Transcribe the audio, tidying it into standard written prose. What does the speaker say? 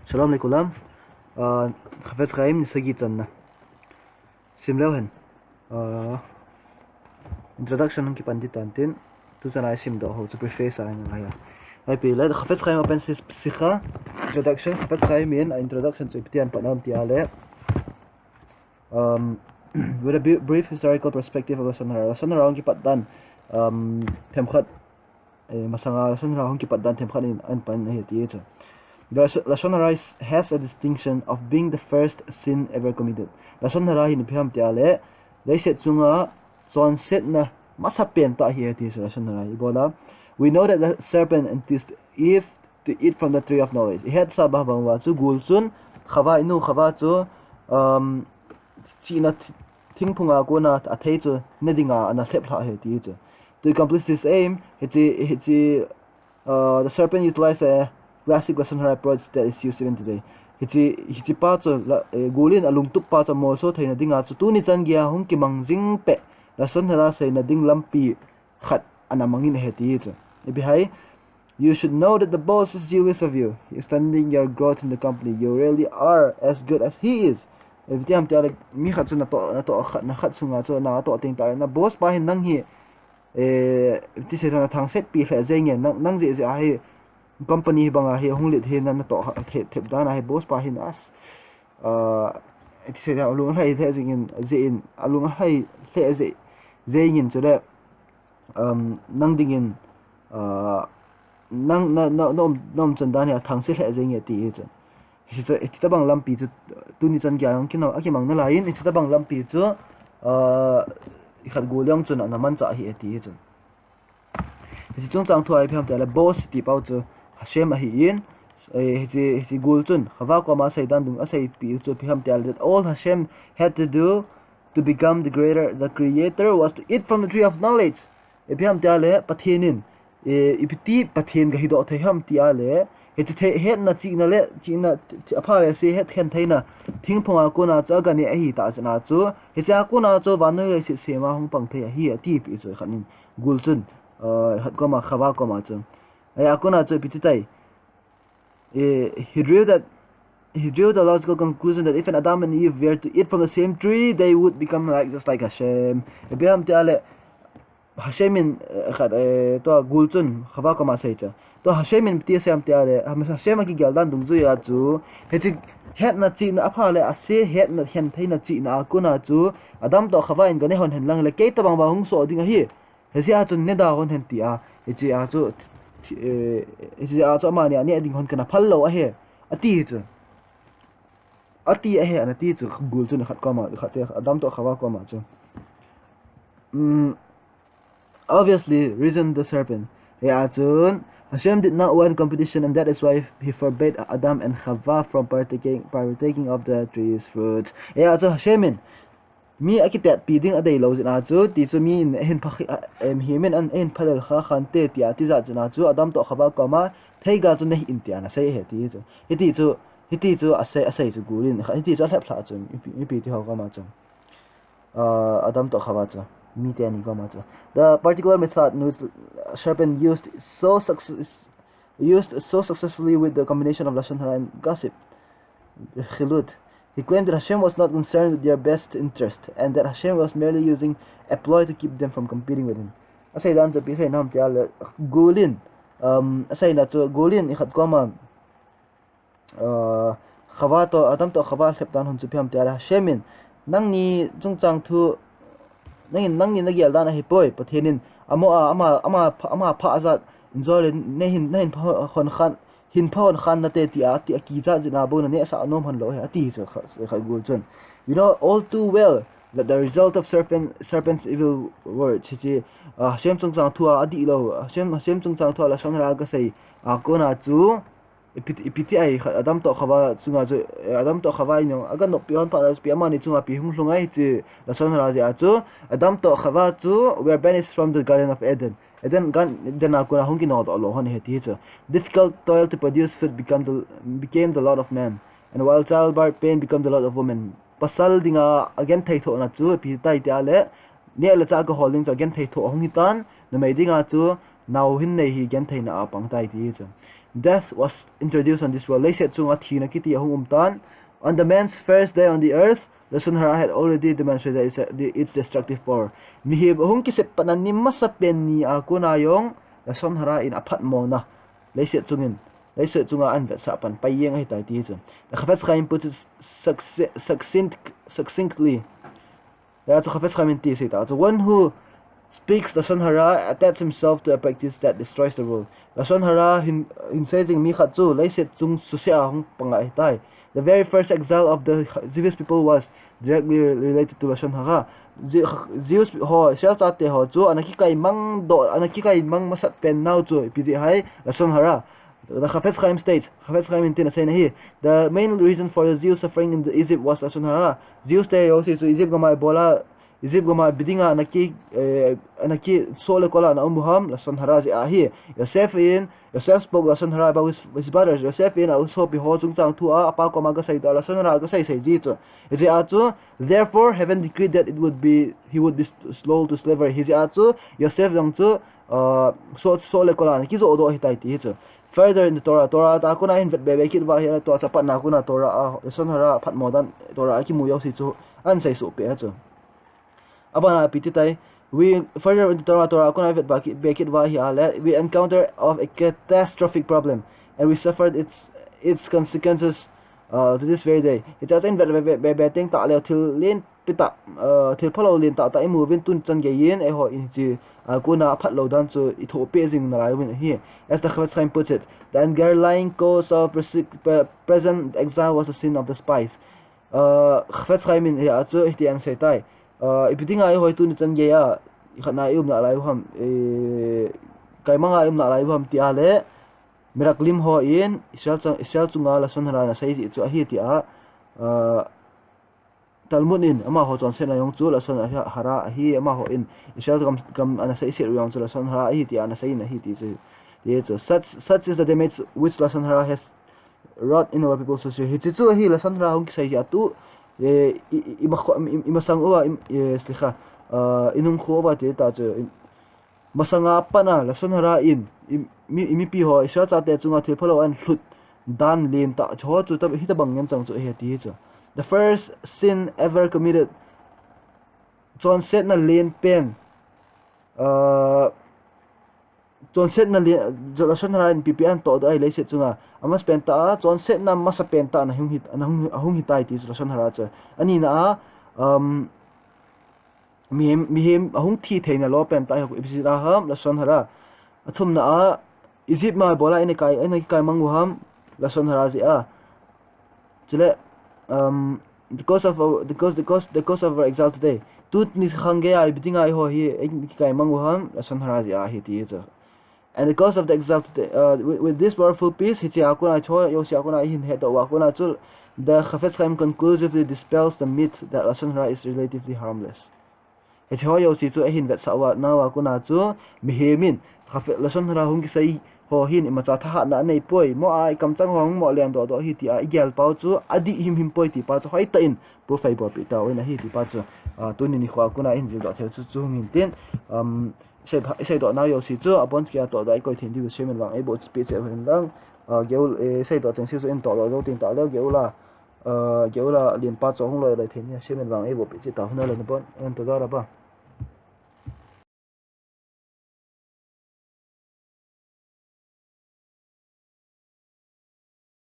Shalom alaikum. Chafetz Chaim Day-7. Simleuhen. Introduction ng kipanditantin. Tu sana sim do ho to preface ang ngaya. Ay pila Chafetz Chaim open sikha. Introduction Chafetz Chaim in introduction to iptian panom tiale. With a brief historical perspective of Lashon Hara. Lashon Hara ang kipatdan. Temkhat Masanga Lashon Hara ang kipatdan temkhat in an pan hiti. The Lashon Hara has a distinction of being the first sin ever committed. Lashon Hara hinipiham tiale, they said sunga son set na masapen ta hi ati Lashon Hara ibola. We know that the serpent enticed Eve to eat from the tree of knowledge. Ihet sa bahbang wa chu gulsun khawa inu khawa chu china thingpunga ko na athei chu nedinga ana thepla hi ti chu. To accomplish this aim, the serpent utilized a classic Lashon Hara approach that is used even today. Hiti pa cho gulin alung tup pa cho mo so thaina dinga chu tu ni chan gya hung ki mangjing pe Lashon Hara sai na ding lampi khat anamangin heti chu. Ibihai, you should know that the boss is jealous of you. He is standing your growth in the company. You really are as good as he is. If tiam tiare mi khat chu na to khat na khat sunga chu na to ting ta na boss pa hin nang hi ti se na thang set pi kha zeng nang je ai company banga he honglit he na to thep dana he boss pa hin as eti se alung hai the jingin zein alung hai the ze zein so that nang dingin nang nom chan dan ya thang se he zeng ti che eti ta bang lampi chu tuni chan gya yong kinau aki mang na lain eti ta bang lampi chu khat golyang chun na man cha hi eti chu eti chung chang thuai pham ta la boss ti pau chu Hashem ahiin he gul chun khawa ko ma sai dan dung asai pi chu pham tel that all Hashem had to do to become the creator was to eat from the tree of knowledge. Pham tel le pathinin ipti pathin ga hido theham tiale het na chi na le chi na apha le se het khen thaina thingphonga ko na cha ga ni ahi ta chana chu he cha ko na chu ban le se ma hong pang the hi ati pi chu khanin gul chun hat ko ma khawa ko ma chu Akuna to pititai. He drew the logical conclusion that if an Adam and Eve were to eat from the same tree, they would become just like Hashem. Ibiham tiale Hashemin to gulchun khawa ko masaicha. To Hashemin piti sam tiale Hashem ki galdan dung zu ya chu. Heti het na chi na apha le ase het na hen thai na chi na akuna chu Adam to khawa in gane hon hen lang le ke ta bang ba hung so ding hi. Hesi a chun ne da hon hen ti a echi a chu isi a cho ma ni ani ading hon kana phallo a he ati chu ati a he an ati chu gul chu na khat ko ma khat adam to khawa ko ma chu obviously reasoned the serpent ya chun Hashem did not want competition, and that is why he forbade Adam and Chava from partaking of the tree's fruit. Ya chu Hashemin mi akitet piding adai lo zina chu ti chu mi hen phakhi himen an en phalel kha khan te tia ti za chuna chu Adam to khawa ko ma theiga chu nei in tia na sei he ti chu asai chu gurin kha ti chu hlap thla chu mi pi ti ho ko ma chu Adam to khawa chu mi te ni ko ma chu the particular method in which serpent used so successfully with the combination of Lashon Hara and gossip khilut. He claimed that Hashem was not concerned with their best interest, and that Hashem was merely using a ploy to keep them from competing with him. Asay dan to pihe nam tial gulin asay na to gulin ikhat ko ma khawa to Adam to khawa khep dan hun chu phiam tial Hashemin nang ni chungchang thu nang ni nagyal dan hi poi pathenin ama pha azat injole nehin hon khan hin phon khan na te ti ki za jina bo na ne sa anom han lo he ati chu kha gul chun. You know all too well that the result of serpent's evil words chi Hashem chungchang thua adi lo Hashem chungchang thua la Lashon Hara ga sai ko na chu ipiti ai Adam to khawa chunga chu Adam to khawa ino aga no pion pa pi amani chunga pi hung hlungai chi Lashon Hara ja chu Adam to khawa chu were banished from the Garden of Eden. And then akuna hungi no do hon he ti chu. Difficult toil to produce food became the lot of man, and while childbirth pain became the lot of women. Pasal dinga again thai tho na chu pi tai ta le ne la cha ko holding chu again thai tho hongi tan na mai dinga chu now hin nei hi again thai na apang tai ti chu. death was introduced on this world. Leiset chunga thina kiti ahung tan. On the man's first day on the earth, Lashon Hara had already demonstrated its destructive power. Mihib ahung kisep pananim masapen ni akuna yong Lashon Hara in apat mo na. Leiset chungin. Leiset chunga an vet sapan payeng ai tai ti chun. The Chafetz Chaim puts it succinctly. That's a Chafetz Chaim ti say that. The one who speaks Lashon Hara attaches himself to a practice that destroys the world. Lashon Hara in saying mi khatzu leiset chung susia hung pangai tai. The very first exile of the Jewish people was directly related to Lashon Hara. Jews ho shel tate ho chu anaki kai mang masat pen now chu pidi hai Lashon Hara. The Chafetz Chaim states, Chafetz Chaim intin saying here, the main reason for the Jews suffering in Egypt was Lashon Hara. Jews they also so Egypt gama bola Egypt gama bidinga anaki sole kola na umuham Lashon Hara ji ahi. Yosef spoke Lashon Hara about his brothers. Yosef in also be ho chung chang tu a apa ko maga sai da Lashon Hara ga sai ji chu. Is atu therefore heaven decreed that he would be sold to slavery. His atu Yosef dang chu sole kola na ki zo odo hitai ti chu. Further in the Torah ta kuna in vet bebe kit va here to chapat na kuna Torah Lashon Hara phat modan Torah ki mu yo si chu an sai su pe chu. Abana pititai we further in the Torah kuna vet be kit va here we encounter of a catastrophic problem and we suffered its consequences to this very day. It's at in vet bebe ting ta le thil lin pita thil phalo lin ta imu vin tun chan ge yin e ho in ji kuna phat lo dan chu I tho pe jing na lai win here. As the Chafetz Chaim puts it, the underlying cause of present exile was the sin of the spies. Chafetz Chaim in here chu ti an sai tai ipiting ai hoi tu ni chan ge ya khana yum na lai ham kai manga yum na lai ham ti ale miraklim ho in Israel chunga Lashon Hara na sai ji chu a hi ti a Talmud in ama ho chon sena yong chu Lashon Hara hi ama ho in Israel kam ana sai se yong chu Lashon Hara hi ti ana sai na hi ti chu ye chu such is the damage which Lashon Hara has wrought in our people's society. Hi chu hi Lashon Hara hong ki sai ya tu imasang uwa slikha inung kho ba te ta chu masanga pana Lashon Hara in imi pi ho Israel cha te chunga thil phalo an hlut dan len ta cho chu ta hi ta bang ngan chang chu he ti chu. The first sin ever committed John said na len pen John said na Lashon Hara in PPN to ai le se chunga amas pen ta John said na masa pen ta na hung hitai ti Lashon Hara cha ani na mi ahung thi theina lo pen ta ho ibsira ham Lashon Hara athum na Egypt ma bola ene kai mangu ham Lashon Hara ji a chile the cause of our exile today tut ni khange ai bitinga ai ho hi kai mangu ham Lashon Hara ji a hi ti cha. And the cause of the exile today with this powerful piece hi cha kuna cho yo sia kuna hin he to wa kuna chul the Chafetz Chaim conclusively dispels the myth that Lashon Hara is relatively harmless. Hi cho yo si chu hin vet sawa na wa kuna chu mihemin Lashon Hara hung ki sai ho hin imacha tha na nei poi mo ai kam chang hong mo lian do hi ti a igel pau chu adi him poi ti pa chu hoi ta in profile bo pi ta oi na hi ti pa chu tunin ni khwa kuna in jil do the chu ngin tin sei do na yo si chu abon kia to dai koi thin di semen wang e bo speech e hin lang geul sei do chang si chu in to lo tin ta lo geula lien pa chu hong lo le thin ya semen wang e bo pi chi ta hna le bon en to da ra ba